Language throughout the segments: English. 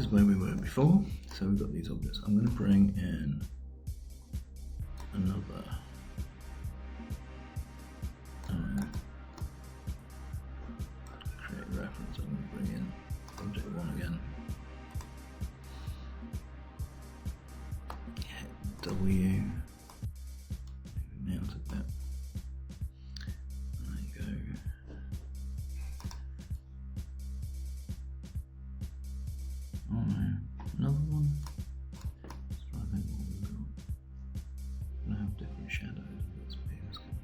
is where we were before. So we've got these objects. I'm going to bring in another create reference. I'm going to bring in object 1 again. Hit W. Mount it there. There you go. Oh no, another one. Let's try to think what we've got. We're going to have different shadows. Let's be this one.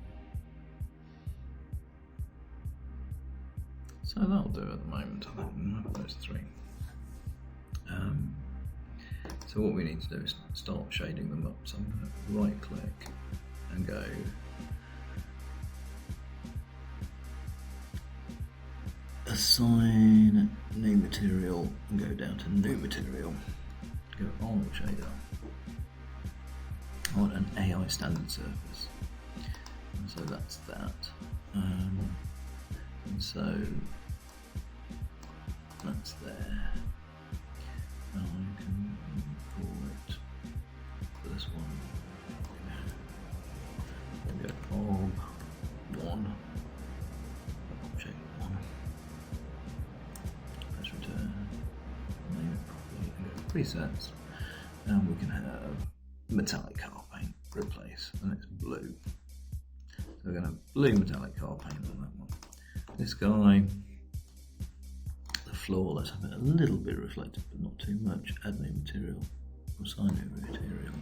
So that'll do at the moment. I think we'll have those three. So what we need to do is start shading them up. So I'm going to right click and go assign new material and go down to new material. Go on shader. I want an AI standard surface. And so that's that. And so that's there. Now I can call it for this one. We'll go ob1, object 1. Press return. Name it properly and go to presets. And we can have metallic car paint replace, and it's blue. So we're going to have blue metallic car paint on that one. This guy. Floor, let's have it a little bit reflective but not too much. Add new material, assign new material,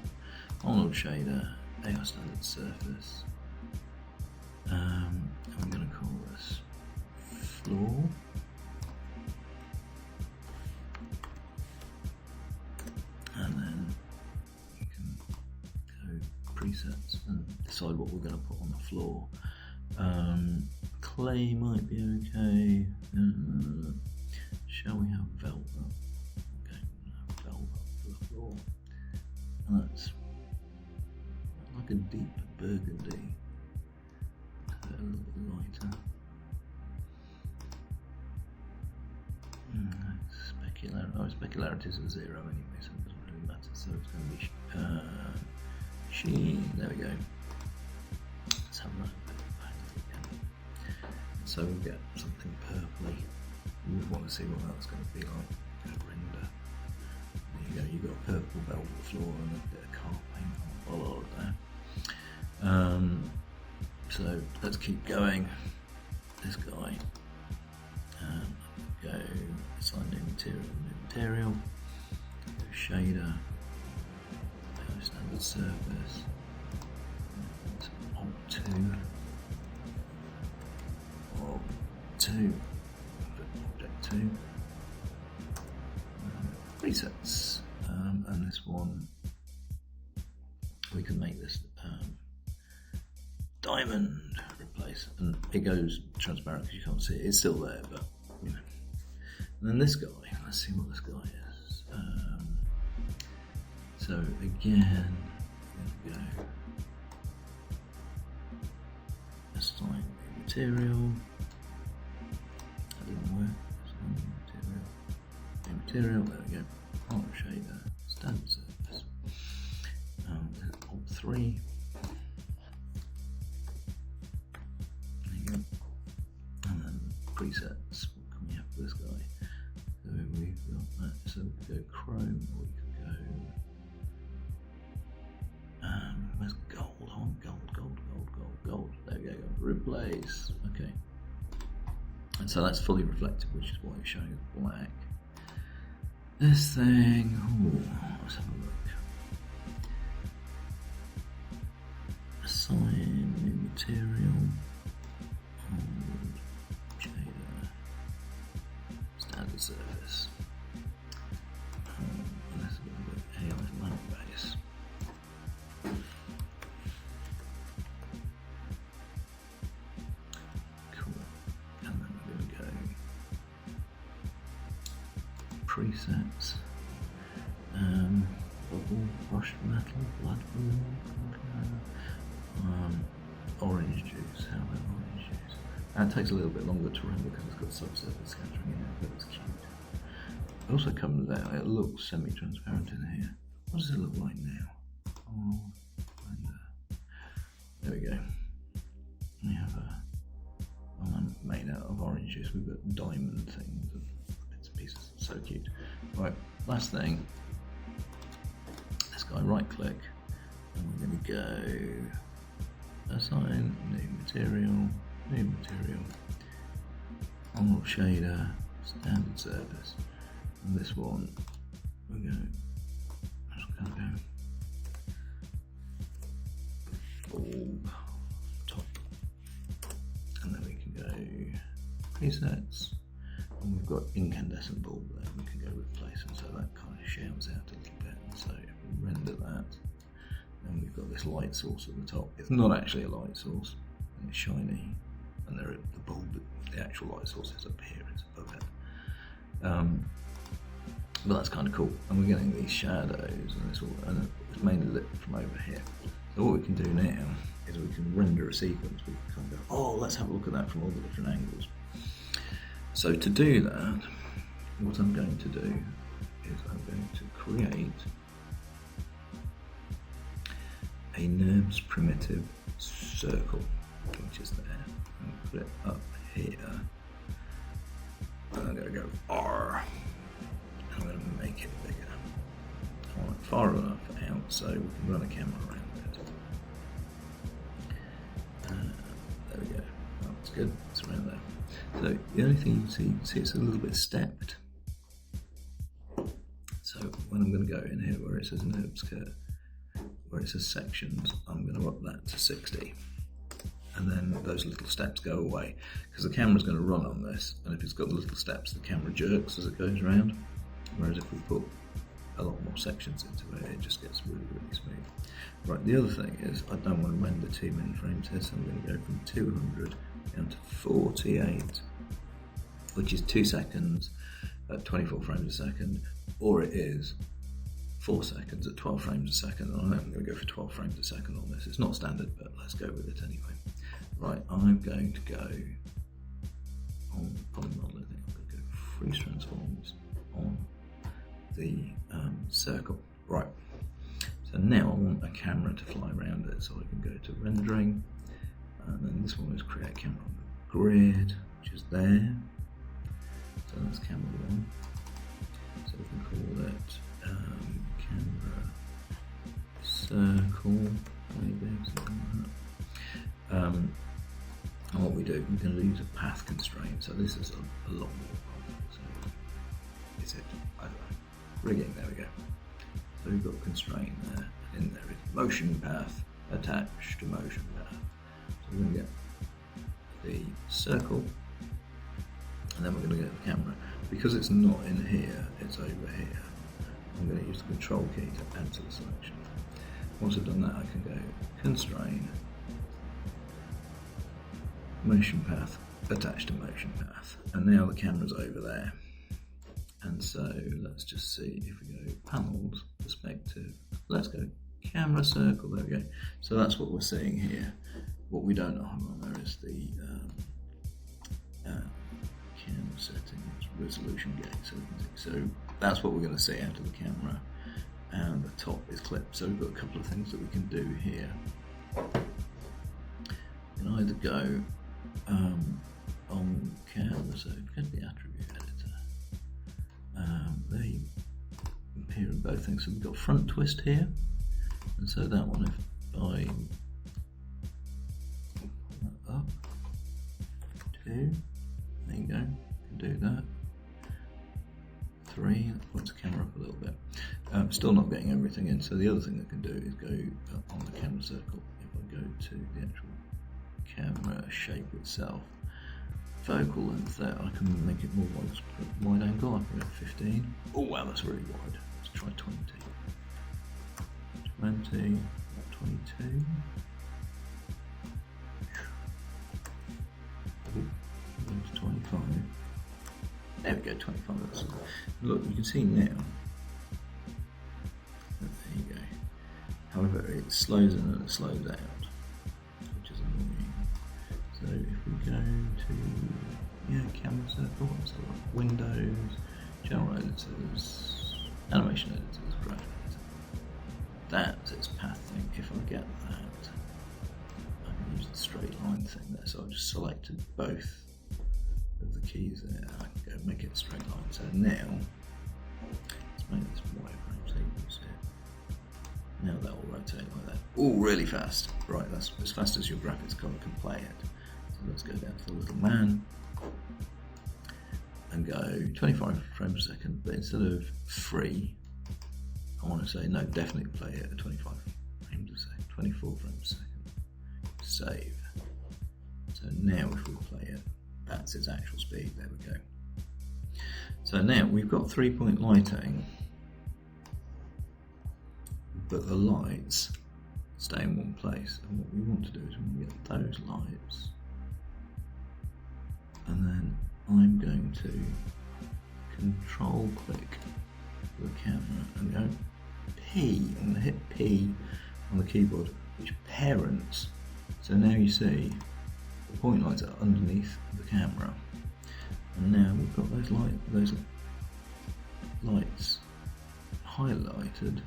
Arnold shader, AI standard surface. And I'm going to call this floor. And then you can go presets and decide what we're going to put on the floor. Clay might be okay. Shall we have velvet? Okay, we'll have velvet for the floor. And that's like a deep burgundy. A little bit lighter. Specularity is a 0 anyway, so it doesn't really matter. So it's going to be sheen. There we go. Let's have that a bit of paint again. So we'll get something purpley. We want to see what that's going to be like. Go render. There you go, you've got a purple velvet floor and a bit of car paint all over there. So let's keep going. This guy. Go assign new material. Go shader. Go standard surface. Alt 2. Object 2. Presets. And this one, we can make this diamond replace, and it goes transparent because you can't see it. It's still there, but you know. And then this guy, let's see what this guy is. So again, we're going to go assign new material. That didn't work. Assign new material. There we go. Auto shader, standard surface. Alt 3. There you go. And then presets. What can we have for this guy? So we've got that. So we could go Chrome, or we could go. Where's gold? Oh, gold. There we go. Replace. Okay. And so that's fully reflective, which is why it's showing as black. This thing. Ooh, let's have a look. Assign new material. Shader. Standard surface. And this is going to be AI lamp base. Cool. And then we're going to go presets. Bubble, brushed metal, blood blue, orange juice. How about orange juice? That takes a little bit longer to render because it's got subsurface scattering in it, but it's cute. also comes out, it looks semi-transparent in here. What does it look like now? Oh, there we go. We have a one made out of oranges. We've got diamond things and bits and pieces. So cute. Right, last thing. This guy right click, and we're going to go assign new material, Onward shader, standard surface, and this one we're going to go bulb top, and then we can go presets, and we've got incandescent bulb there. We can go replace, and so that kind of shouts out a little bit. And so if we render that, then we've got this light source at the top. It's not actually a light source, and it's shiny, and the bulb, the actual light source is up here, it's above it. But that's kind of cool, and we're getting these shadows, and it's mainly lit from over here. So what we can do now is we can render a sequence. We can kind of go, oh, let's have a look at that from all the different angles. So to do that, what I'm going to do is I'm going to create a NURBS primitive circle, which is there, and put it up here. And I'm going to go R. I'm going to make it bigger. I want it far enough out so we can run a camera around it. There we go. Oh, that's good. It's around there. So the only thing you can see it's a little bit stepped. So when I'm going to go in here where it says NURBS kit, where it says sections, I'm going to up that to 60. And then those little steps go away because the camera's going to run on this, and if it's got the little steps, the camera jerks as it goes around. Whereas if we put a lot more sections into it, it just gets really, really smooth. Right, the other thing is I don't want to render too many frames here, so I'm going to go from 200 down to 48, which is 2 seconds at 24 frames a second, or it is 4 seconds at 12 frames a second. And I'm going to go for 12 frames a second on this. It's not standard, but let's go with it anyway. Right, I'm going to go on polymodel. I think I'm going to go freeze transforms on the circle. Right, so now I want a camera to fly around it, so I can go to rendering, and then this one is create camera on the grid, which is there. So that's camera 1. So we can call it camera circle, maybe something like that. And what we do, we're going to use a path constraint. So this is a lot more complex. So is it? I don't know. Rigging. There we go. So we've got constraint there. And in there is motion path attached to motion path. So we're going to get the circle, and then we're going to get the camera. Because it's not in here, it's over here. I'm going to use the control key to add to the selection. Once I've done that, I can go constrain, motion path, attached to motion path. And now the camera's over there. And so let's just see if we go panels, perspective, let's go camera circle, there we go. So that's what we're seeing here. What we don't have on there is the camera settings, resolution gain. So that's what we're going to see out of the camera. And the top is clipped. So we've got a couple of things that we can do here. We can either go on camera, so go to the attribute editor. There you appear in both things. So we've got front twist here, and so that one, if I pull that up, 2, there you go, can do that. 3, that points the camera up a little bit. Still not getting everything in, so the other thing I can do is go on the camera circle. If I go to the actual camera shape itself, focal length there, I can make it more wide angle. I can go 15. Oh wow, that's really wide. Let's try 20. 20, 22. Ooh, 25. There we go, 25. Look, you can see now. There you go. However, it slows in and it slows out, which is annoying. So if we go to camera circle, so Windows, camera editors, animation editors, graphic editor. That's its path thing. If I get that, I can use the straight line thing there. So I've just selected both of the keys there. I can go make it a straight line. So now, let's make this wireframe so you can see it. Now that will rotate like that. Oh, really fast. Right, that's as fast as your graphics card can play it. So let's go down to the little man and go 25 frames per second, but instead of free, I want to say no, definitely play it at 25 frames a second, 24 frames a second. Save. So now if we play it, that's its actual speed. There we go. So now we've got 3-point lighting, but the lights stay in one place. And what we want to do is we want to get those lights, and then I'm going to control click the camera and go P. I'm going to hit P on the keyboard, which parents. So now you see the point lights are underneath the camera, and now we've got those lights highlighted.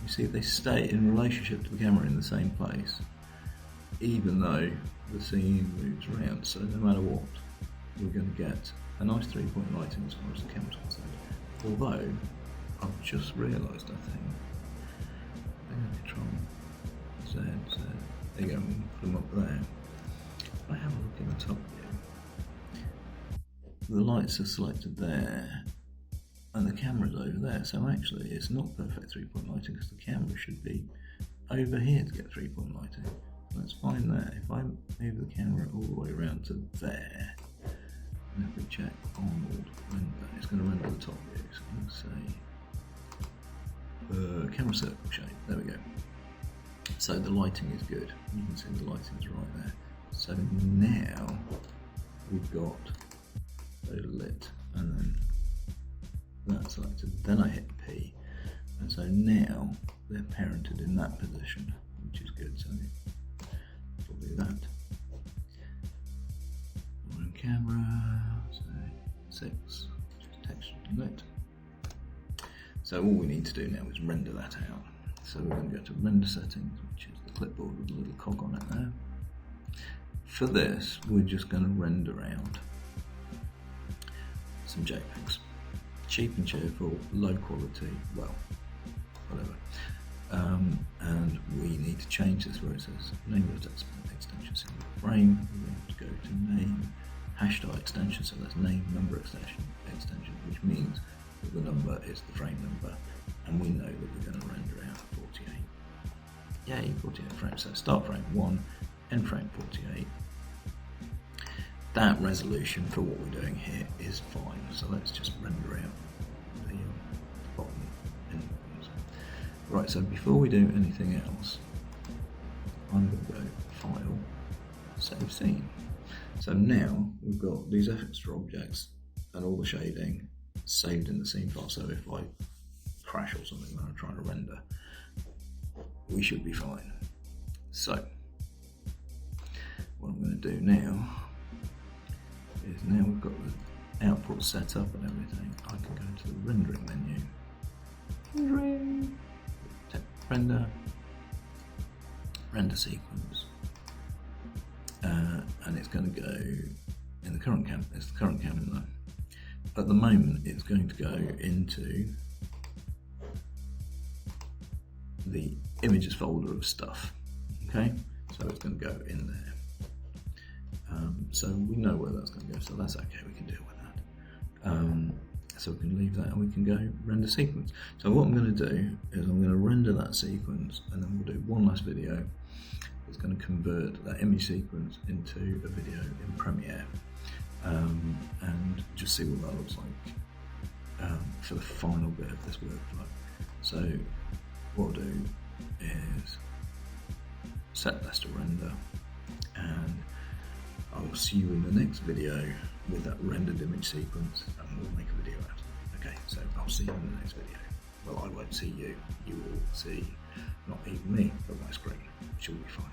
You see they stay in relationship to the camera in the same place, even though the scene moves around. So no matter what, we're going to get a nice 3-point lighting as far as the camera's concerned. Although I've just realised, I think, I'm going to Control Z, there you go, and put them up there. If I have a look in the top view, the lights are selected there, and the camera's over there. So actually, it's not perfect 3-point lighting because the camera should be over here to get 3-point lighting. That's fine there. If I move the camera all the way around to there, and if we check Arnold render, it's going to render the top view. So I'm going to say camera circle shape. There we go. So the lighting is good. You can see the lighting is right there. So now we've got those lit, and then that's selected. Then I hit P, and so now they're parented in that position, which is good. So we'll do that. We're on camera, so 6, just texture lit. So all we need to do now is render that out. So we're going to go to render settings, which is the clipboard with a little cog on it there. For this, we're just going to render out some JPEGs. Cheap and cheerful, low quality, well, whatever. And we need to change this where it says name of the text extension single frame. We're going to go to name hashtag extension, so that's name number extension, which means that the number is the frame number, and we know that we're going to render out 48. Yay, 48 frames. So start frame 1, end frame 48. That resolution for what we're doing here is fine. So let's just render out the bottom end. Right, so before we do anything else, I'm going to go File, Save Scene. So now we've got these extra objects and all the shading saved in the scene file. So if I crash or something when I'm trying to render, we should be fine. So what I'm going to do now is, now we've got the output set up and everything, I can go to the rendering menu. Render sequence, and it's going to go in the current camera. It's the current camera. At the moment, it's going to go into the images folder of stuff. Okay, so it's going to go in there. So we know where that's going to go, so that's okay, we can deal with that. So we can leave that and we can go render sequence. So what I'm going to do is I'm going to render that sequence, and then we'll do one last video. It's going to convert that image sequence into a video in Premiere, and just see what that looks like for the final bit of this workflow. So what I'll do is set this to render, and I'll see you in the next video with that rendered image sequence, and we'll make a video out of it. Okay, so I'll see you in the next video. Well, I won't see you. You will see not even me, but my screen, which will be fine.